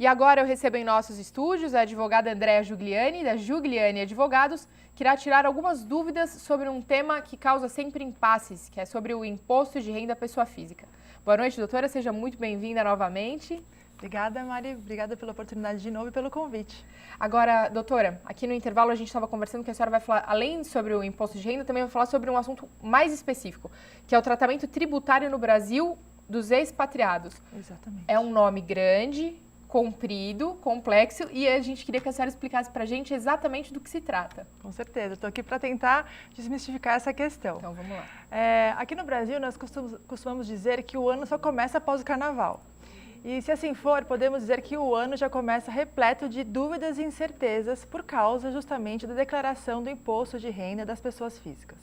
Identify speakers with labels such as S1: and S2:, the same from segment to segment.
S1: E agora eu recebo em nossos estúdios a advogada Andréa Giugliani, da Giugliani Advogados, que irá tirar algumas dúvidas sobre um tema que causa sempre impasses, que é sobre o imposto de renda à pessoa física. Boa noite, doutora, seja muito bem-vinda novamente.
S2: Obrigada, Mari. Obrigada pela oportunidade de novo e pelo convite.
S1: Agora, doutora, aqui no intervalo a gente estava conversando que a senhora vai falar, além sobre o imposto de renda, também vai falar sobre um assunto mais específico, que é o tratamento tributário no Brasil dos expatriados.
S2: Exatamente.
S1: É um nome grande, comprido, complexo, e a gente queria que a senhora explicasse para a gente exatamente do que se trata.
S2: Com certeza. Estou aqui para tentar desmistificar essa questão.
S1: Então, vamos lá.
S2: Aqui no Brasil, nós costumamos dizer que o ano só começa após o carnaval. E se assim for, podemos dizer que o ano já começa repleto de dúvidas e incertezas por causa justamente da declaração do imposto de renda das pessoas físicas.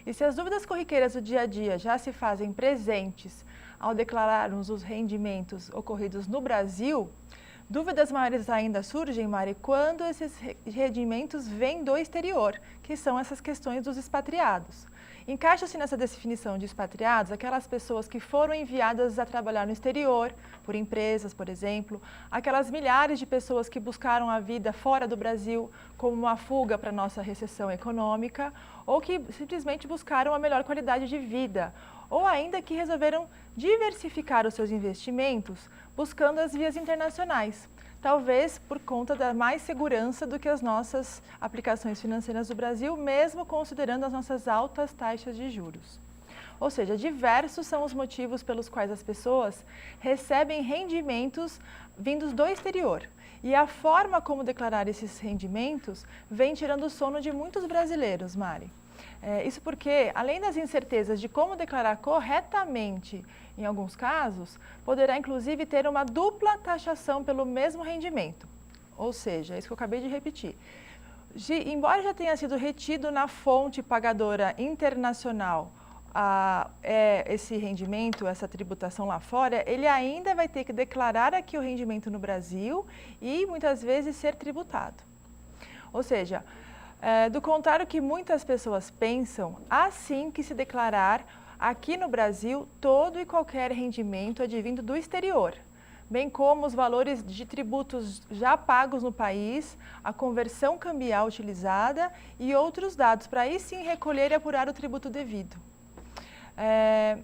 S2: E se as dúvidas corriqueiras do dia a dia já se fazem presentes ao declararmos os rendimentos ocorridos no Brasil, dúvidas maiores ainda surgem, Mari, quando esses rendimentos vêm do exterior, que são essas questões dos expatriados. Encaixa-se nessa definição de expatriados aquelas pessoas que foram enviadas a trabalhar no exterior, por empresas, por exemplo, aquelas milhares de pessoas que buscaram a vida fora do Brasil como uma fuga para a nossa recessão econômica, ou que simplesmente buscaram uma melhor qualidade de vida, ou ainda que resolveram diversificar os seus investimentos buscando as vias internacionais. Talvez por conta da mais segurança do que as nossas aplicações financeiras do Brasil, mesmo considerando as nossas altas taxas de juros. Ou seja, diversos são os motivos pelos quais as pessoas recebem rendimentos vindos do exterior. E a forma como declarar esses rendimentos vem tirando o sono de muitos brasileiros, Mari. Isso porque, além das incertezas de como declarar corretamente, em alguns casos, poderá inclusive ter uma dupla taxação pelo mesmo rendimento. Ou seja, é isso que eu acabei de repetir. Embora já tenha sido retido na fonte pagadora internacional esse rendimento, essa tributação lá fora, ele ainda vai ter que declarar aqui o rendimento no Brasil e muitas vezes ser tributado. Ou seja, do contrário que muitas pessoas pensam, há sim que se declarar aqui no Brasil todo e qualquer rendimento advindo do exterior, bem como os valores de tributos já pagos no país, a conversão cambial utilizada e outros dados, para aí sim recolher e apurar o tributo devido.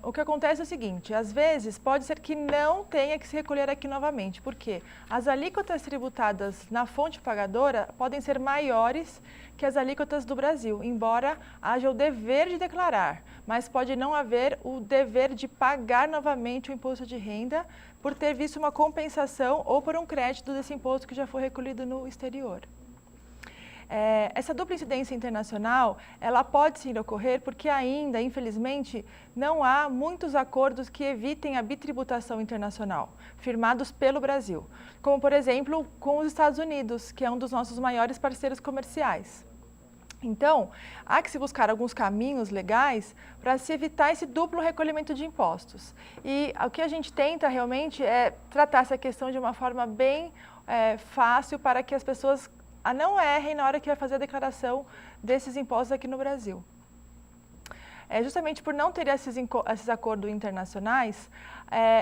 S2: O que acontece é o seguinte, às vezes pode ser que não tenha que se recolher aqui novamente, porque as alíquotas tributadas na fonte pagadora podem ser maiores que as alíquotas do Brasil, embora haja o dever de declarar, mas pode não haver o dever de pagar novamente o imposto de renda por ter visto uma compensação ou por um crédito desse imposto que já foi recolhido no exterior. Essa dupla incidência internacional, ela pode sim ocorrer porque ainda, infelizmente, não há muitos acordos que evitem a bitributação internacional, firmados pelo Brasil, como, por exemplo, com os Estados Unidos, que é um dos nossos maiores parceiros comerciais. Então, há que se buscar alguns caminhos legais para se evitar esse duplo recolhimento de impostos. E o que a gente tenta realmente é tratar essa questão de uma forma bem fácil para que as pessoas não errem na hora que vai fazer a declaração desses impostos aqui no Brasil. Justamente por não ter esses acordos internacionais,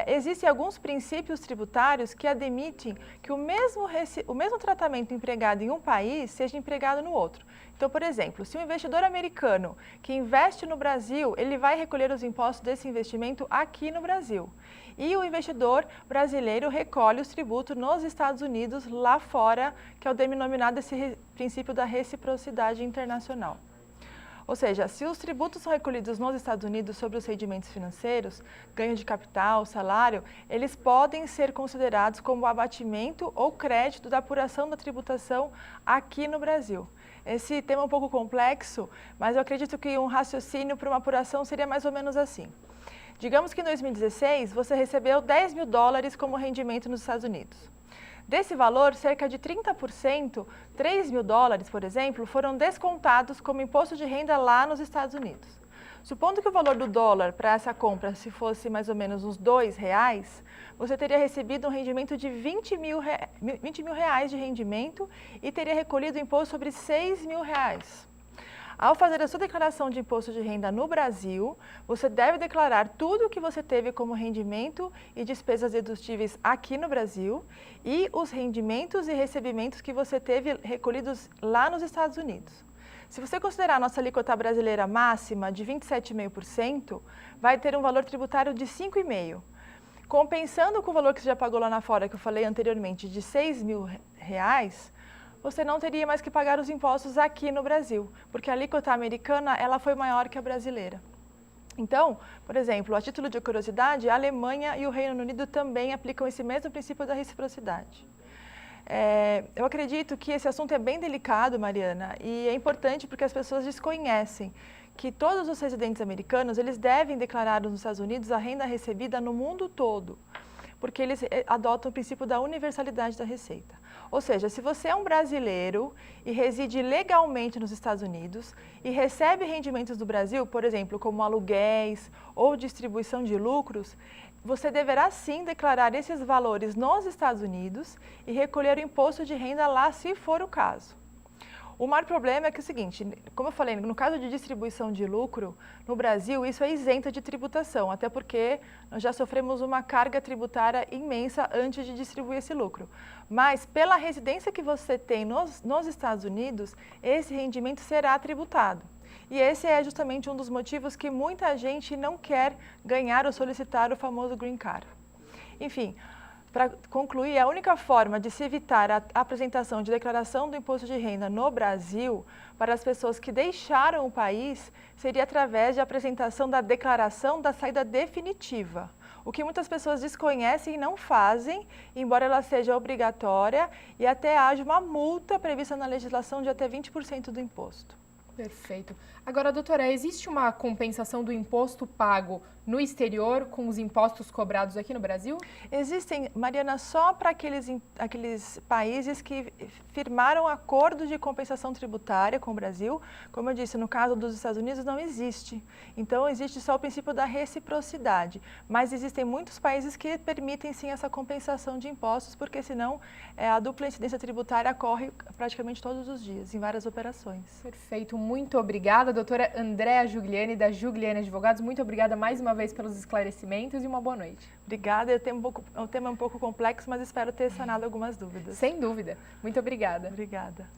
S2: existem alguns princípios tributários que admitem que o mesmo tratamento empregado em um país seja empregado no outro. Então, por exemplo, se um investidor americano que investe no Brasil, ele vai recolher os impostos desse investimento aqui no Brasil. E o investidor brasileiro recolhe os tributos nos Estados Unidos, lá fora, que é o denominado esse princípio da reciprocidade internacional. Ou seja, se os tributos são recolhidos nos Estados Unidos sobre os rendimentos financeiros, ganho de capital, salário, eles podem ser considerados como abatimento ou crédito da apuração da tributação aqui no Brasil. Esse tema é um pouco complexo, mas eu acredito que um raciocínio para uma apuração seria mais ou menos assim. Digamos que em 2016 você recebeu $10.000 como rendimento nos Estados Unidos. Desse valor, cerca de 30%, $3.000, por exemplo, foram descontados como imposto de renda lá nos Estados Unidos. Supondo que o valor do dólar para essa compra se fosse mais ou menos uns R$2, você teria recebido um rendimento de R$20 mil de rendimento e teria recolhido o imposto sobre R$6.000. Ao fazer a sua declaração de imposto de renda no Brasil, você deve declarar tudo o que você teve como rendimento e despesas dedutíveis aqui no Brasil e os rendimentos e recebimentos que você teve recolhidos lá nos Estados Unidos. Se você considerar a nossa alíquota brasileira máxima de 27,5%, vai ter um valor tributário de 5,5%. Compensando com o valor que você já pagou lá na fora, que eu falei anteriormente, de R$6.000, você não teria mais que pagar os impostos aqui no Brasil, porque a alíquota americana ela foi maior que a brasileira. Então, por exemplo, a título de curiosidade, a Alemanha e o Reino Unido também aplicam esse mesmo princípio da reciprocidade. Eu acredito que esse assunto é bem delicado, Mariana, e é importante porque as pessoas desconhecem que todos os residentes americanos eles devem declarar nos Estados Unidos a renda recebida no mundo todo, porque eles adotam o princípio da universalidade da receita. Ou seja, se você é um brasileiro e reside legalmente nos Estados Unidos e recebe rendimentos do Brasil, por exemplo, como aluguéis ou distribuição de lucros, você deverá sim declarar esses valores nos Estados Unidos e recolher o imposto de renda lá, se for o caso. O maior problema é que é o seguinte, como eu falei, no caso de distribuição de lucro, no Brasil isso é isento de tributação, até porque nós já sofremos uma carga tributária imensa antes de distribuir esse lucro. Mas pela residência que você tem nos Estados Unidos, esse rendimento será tributado. E esse é justamente um dos motivos que muita gente não quer ganhar ou solicitar o famoso Green Card. Enfim, para concluir, a única forma de se evitar a apresentação de declaração do imposto de renda no Brasil para as pessoas que deixaram o país seria através de apresentação da declaração da saída definitiva, o que muitas pessoas desconhecem e não fazem, embora ela seja obrigatória e até haja uma multa prevista na legislação de até 20% do imposto.
S1: Perfeito. Agora, doutora, existe uma compensação do imposto pago no exterior com os impostos cobrados aqui no Brasil?
S2: Existem, Mariana, só para aqueles países que firmaram acordos de compensação tributária com o Brasil. Como eu disse, no caso dos Estados Unidos não existe. Então, existe só o princípio da reciprocidade. Mas existem muitos países que permitem sim essa compensação de impostos, porque senão a dupla incidência tributária ocorre praticamente todos os dias, em várias operações.
S1: Perfeito. Muito obrigada, doutora Andréa Giugliani, da Giugliani Advogados. Muito obrigada mais uma vez pelos esclarecimentos e uma boa noite.
S2: Obrigada. O tema é um pouco complexo, mas espero ter sanado algumas dúvidas.
S1: Sem dúvida. Muito obrigada.
S2: Obrigada.